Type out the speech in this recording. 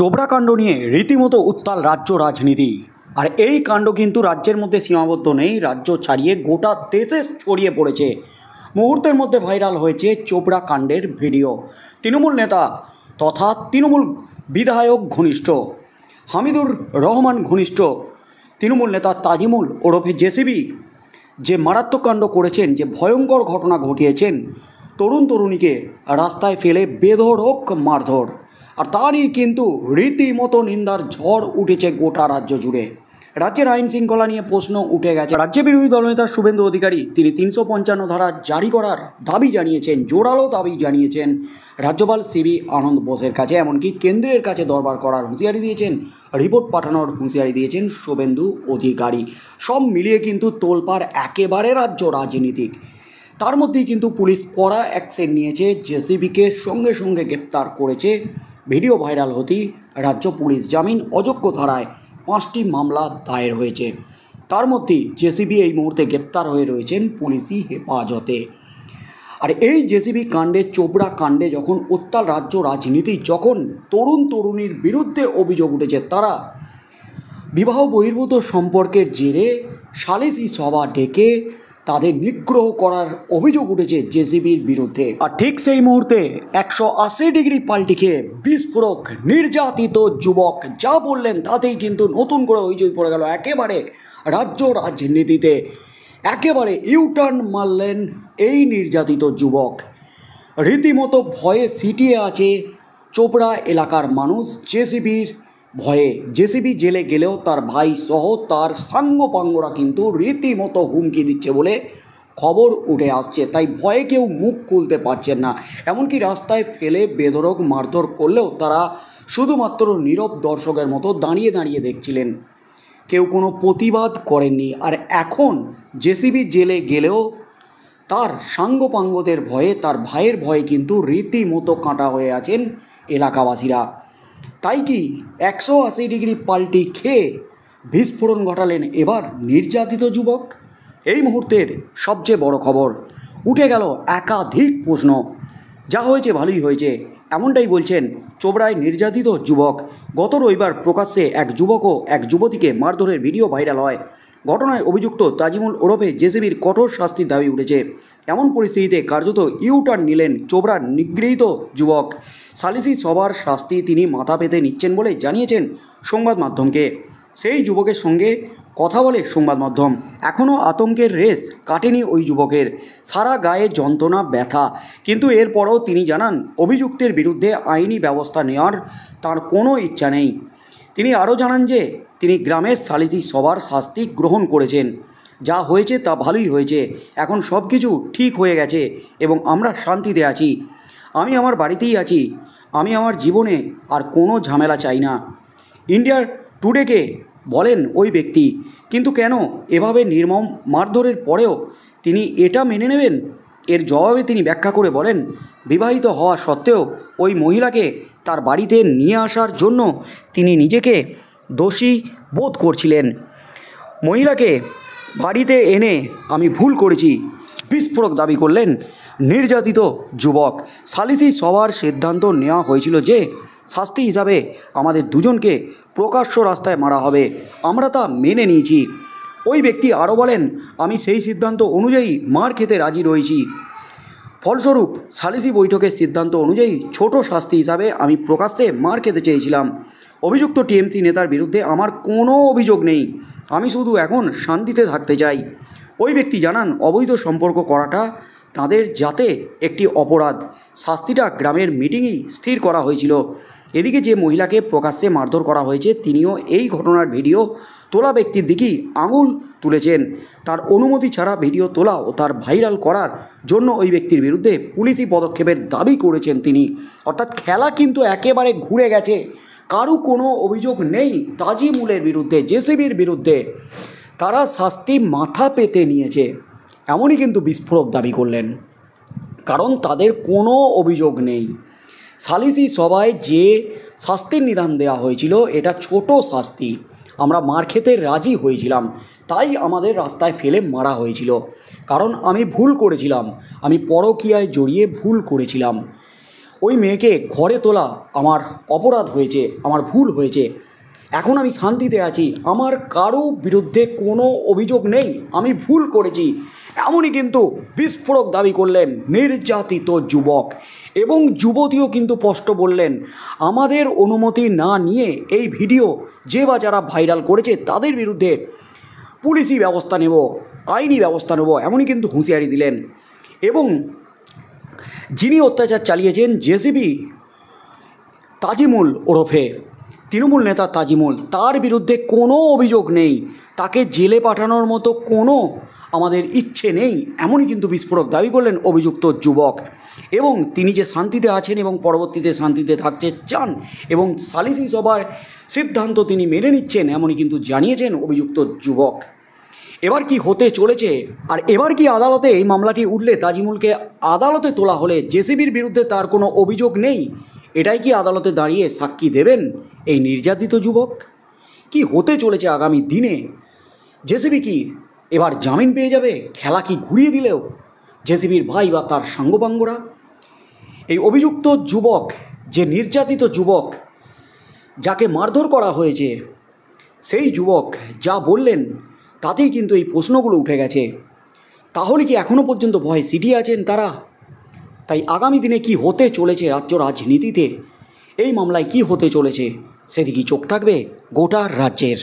চোপড়া কাণ্ড নিয়ে রীতিমতো উত্তাল রাজ্য রাজনীতি। আর এই কাণ্ড কিন্তু রাজ্যের মধ্যে সীমাবদ্ধ নেই, রাজ্য ছাড়িয়ে গোটা দেশে ছড়িয়ে পড়েছে। মুহূর্তের মধ্যে ভাইরাল হয়েছে চোপড়া কাণ্ডের ভিডিও। তৃণমূল নেতা তথা তৃণমূল বিধায়ক ঘনিষ্ঠ হামিদুর রহমান ঘনিষ্ঠ তৃণমূল নেতা তাজিমুল ওরফে জেসিবি যে মারাত্মক কাণ্ড করেছেন, যে ভয়ঙ্কর ঘটনা ঘটিয়েছেন, তরুণ তরুণীকে রাস্তায় ফেলে বেধড়ক মারধর, আর তারই কিন্তু রীতিমতো নিন্দার ঝড় উঠেছে গোটা রাজ্য জুড়ে। রাজ্যের আইন শৃঙ্খলা নিয়ে প্রশ্ন উঠে গেছে। রাজ্য বিরোধী দলনেতা শুভেন্দু অধিকারী তিনি 355 ধারা জারি করার দাবি জানিয়েছেন, জোরালো দাবি জানিয়েছেন রাজ্যপাল সিবি আনন্দ বোসের কাছে, এমনকি কেন্দ্রের কাছে দরবার করার হুঁশিয়ারি দিয়েছেন, রিপোর্ট পাঠানোর হুঁশিয়ারি দিয়েছেন শুভেন্দু অধিকারী। সব মিলিয়ে কিন্তু তোলপাড় একেবারে রাজ্য রাজনীতিক। তার মধ্যেই কিন্তু পুলিশ কড়া অ্যাকশন নিয়েছে, জেসিবিকে সঙ্গে সঙ্গে গ্রেপ্তার করেছে। ভিডিও ভাইরাল হতেই রাজ্য পুলিশ জামিন অযোগ্য ধারায় 5টি মামলা দায়ের হয়েছে। তার মধ্যেই জেসিবি এই মুহূর্তে গ্রেপ্তার হয়ে রয়েছেন পুলিশি হেফাজতে। আর এই জেসিবি কাণ্ডে, চোপড়া কাণ্ডে যখন উত্তাল রাজ্য রাজনীতি, যখন তরুণ তরুণীর বিরুদ্ধে অভিযোগ উঠেছে, তারা বিবাহ বহির্ভূত সম্পর্কের জেরে সালিসি সভা ডেকে তাদের নিগ্রহ করার অভিযোগ উঠেছে জেসিবির বিরুদ্ধে। আর ঠিক সেই মুহূর্তে 180 ডিগ্রি পাল্টি খেয়ে বিস্ফোরক নির্যাতিত যুবক যা বললেন তাতেই কিন্তু নতুন করে হইচই পড়ে গেল একেবারে রাজ্য রাজনীতিতে। একেবারে ইউটার্ন মারলেন এই নির্যাতিত যুবক। রীতিমতো ভয়ে সিটিয়ে আছে চোপড়া এলাকার মানুষ জেসিবির ভয়ে। জেসিবি জেলে গেলেও তার ভাই সহ তার সাঙ্গপাঙ্গরা কিন্তু রীতিমতো হুমকি দিচ্ছে বলে খবর উঠে আসছে। তাই ভয়ে কেউ মুখ খুলতে পারছেন না, এমনকি রাস্তায় ফেলে বেধড়ক মারধর করলেও তারা শুধুমাত্র নীরব দর্শকের মতো দাঁড়িয়ে দাঁড়িয়ে দেখছিলেন, কেউ কোনো প্রতিবাদ করেননি। আর এখন জেসিবি জেলে গেলেও তার সাঙ্গপাঙ্গদের ভয়ে, তার ভাইয়ের ভয়ে কিন্তু রীতিমতো কাঁটা হয়ে আছেন এলাকাবাসীরা। তাই কি 180 ডিগ্রি পাল্টি খেয়ে বিস্ফোরণ ঘটালেন এবার নির্যাতিত যুবক? এই মুহূর্তের সবচেয়ে বড় খবর। উঠে গেল একাধিক প্রশ্ন। যা হয়েছে ভালোই হয়েছে, এমনটাই বলছেন চোপড়ায় নির্যাতিত যুবক। গত রবিবার প্রকাশ্যে এক যুবক ও এক যুবতীকে মারধরের ভিডিও ভাইরাল হয়। ঘটনায় অভিযুক্ত তাজিমুল ওরফে জেসিবির কঠোর শাস্তির দাবি উঠেছে। এমন পরিস্থিতিতে কার্যত ইউটার্ন নিলেন চোপড়ার নিগৃহীত যুবক। সালিসি সভার শাস্তি তিনি মাথা পেতে নিচ্ছেন বলে জানিয়েছেন সংবাদ মাধ্যমকে। সেই যুবকের সঙ্গে কথা বলে সংবাদ মাধ্যম। এখনও আতঙ্কের রেশ কাটেনি ওই যুবকের, সারা গায়ে যন্ত্রণা ব্যথা। কিন্তু এরপরও তিনি জানান অভিযুক্তের বিরুদ্ধে আইনি ব্যবস্থা নেওয়ার তার কোনো ইচ্ছা নেই। তিনি আরও জানান যে তিনি গ্রামের সালিসি সভার শাস্তি গ্রহণ করেছেন। যা হয়েছে তা ভালোই হয়েছে, এখন সব কিছু ঠিক হয়ে গেছে এবং আমরা শান্তিতে আছি। আমি আমার বাড়িতেই আছি, আমি আমার জীবনে আর কোনো ঝামেলা চাই না, ইন্ডিয়া টুডেকে বলেন ওই ব্যক্তি। কিন্তু কেন এভাবে নির্মম মারধরের পরেও তিনি এটা মেনে নেবেন? এর জবাবে তিনি ব্যাখ্যা করে বলেন, বিবাহিত হওয়া সত্ত্বেও ওই মহিলাকে তার বাড়িতে নিয়ে আসার জন্য তিনি নিজেকে দোষী বোধ করছিলেন। মহিলাকে বাড়িতে এনে আমি ভুল করেছি, বিস্ফোরক দাবি করলেন নির্যাতিত যুবক। সালিসি সভার সিদ্ধান্ত নেওয়া হয়েছিল যে শাস্তি হিসাবে আমাদের দুজনকে প্রকাশ্য রাস্তায় মারা হবে, আমরা তা মেনে নিয়েছি। ওই ব্যক্তি আরও বলেন, আমি সেই সিদ্ধান্ত অনুযায়ী মার খেতে রাজি রয়েছি। ফলস্বরূপ সালিসি বৈঠকের সিদ্ধান্ত অনুযায়ী ছোট শাস্তি হিসাবে আমি প্রকাশ্যে মার খেতে চেয়েছিলাম। অভিযুক্ত টিএমসি নেতার বিরুদ্ধে আমার কোনো অভিযোগ নেই, আমি শুধু এখন শান্তিতে থাকতে চাই। ওই ব্যক্তি জানান অবৈধ সম্পর্ক করাটা তাদের যাতে একটি অপরাধ, শাস্তিটা গ্রামের মিটিংয়েই স্থির করা হয়েছিল। এদিকে যে মহিলাকে প্রকাশ্যে মারধর করা হয়েছে তিনিও এই ঘটনার ভিডিও তোলা ব্যক্তির দিকেই আঙুল তুলেছেন। তার অনুমতি ছাড়া ভিডিও তোলা ও তার ভাইরাল করার জন্য ওই ব্যক্তির বিরুদ্ধে পুলিশি পদক্ষেপের দাবি করেছেন তিনি। অর্থাৎ খেলা কিন্তু একেবারে ঘুরে গেছে, কারো কোনো অভিযোগ নেই তাজিমুলের বিরুদ্ধে, জেসিবির বিরুদ্ধে। তারা শাস্তি মাথা পেতে নিয়েছে, এমনই কিন্তু বিস্ফোরক দাবি করলেন, কারণ তাদের কোনো অভিযোগ নেই। সালিসি সভায় যে শাস্তির নিদান দেওয়া হয়েছিল এটা ছোট শাস্তি, আমরা মার খেতে রাজি হয়েছিলাম, তাই আমাদের রাস্তায় ফেলে মারা হয়েছিল, কারণ আমি ভুল করেছিলাম, আমি পরকীয়ায় জড়িয়ে ভুল করেছিলাম। ওই মেয়েকে ঘরে তোলা আমার অপরাধ হয়েছে, আমার ভুল হয়েছে। এখন আমি শান্তিতে আছি, আমার কারো বিরুদ্ধে কোনো অভিযোগ নেই, আমি ভুল করেছি। এমনই কিন্তু বিস্ফোরক দাবি করলেন নির্যাতিত যুবক। এবং যুবতীও কিন্তু স্পষ্ট বললেন, আমাদের অনুমতি না নিয়ে এই ভিডিও যে বা যারা ভাইরাল করেছে তাদের বিরুদ্ধে পুলিশি ব্যবস্থা নেব, আইনি ব্যবস্থা নেব, এমনই কিন্তু হুঁশিয়ারি দিলেন। এবং যিনি অত্যাচার চালিয়েছেন জেসিবি তাজিমুল ওরফে তৃণমূল নেতা তাজিমুল, তার বিরুদ্ধে কোনো অভিযোগ নেই, তাকে জেলে পাঠানোর মতো কোনো আমাদের ইচ্ছে নেই, এমনই কিন্তু বিস্ফোরক দাবি করলেন অভিযুক্ত যুবক। এবং তিনি যে শান্তিতে আছেন এবং পরবর্তীতে শান্তিতে থাকতে চান এবং সালিসি সভার সিদ্ধান্ত তিনি মেনে নিচ্ছেন, এমনই কিন্তু জানিয়েছেন অভিযুক্ত যুবক। এবার কি হতে চলেছে, আর এবার কি আদালতে এই মামলাটি উঠলে, তাজিমুলকে আদালতে তোলা হলে জেসিবির বিরুদ্ধে তার কোনো অভিযোগ নেই, এটাই কি আদালতে দাঁড়িয়ে সাক্ষী দেবেন এই নির্যাতিত যুবক? কি হতে চলেছে আগামী দিনে? জেসিবি কি এবার জামিন পেয়ে যাবে? খেলা কি ঘুরিয়ে দিলেও জেসিবির ভাই বা তার সাঙ্গপাঙ্গরা? এই অভিযুক্ত যুবক, যে নির্যাতিত যুবক, যাকে মারধর করা হয়েছে, সেই যুবক যা বললেন তাতেই কিন্তু এই প্রশ্নগুলো উঠে গেছে। তাহলে কি এখনও পর্যন্ত ভয় সিটিয়ে আছেন তারা? তাই আগামী দিনে কি হতে চলেছে রাজ্য রাজনীতিতে, এই মামলায় কি হতে চলেছে, সেদিকেই চোখ থাকবে গোটা রাজ্যের।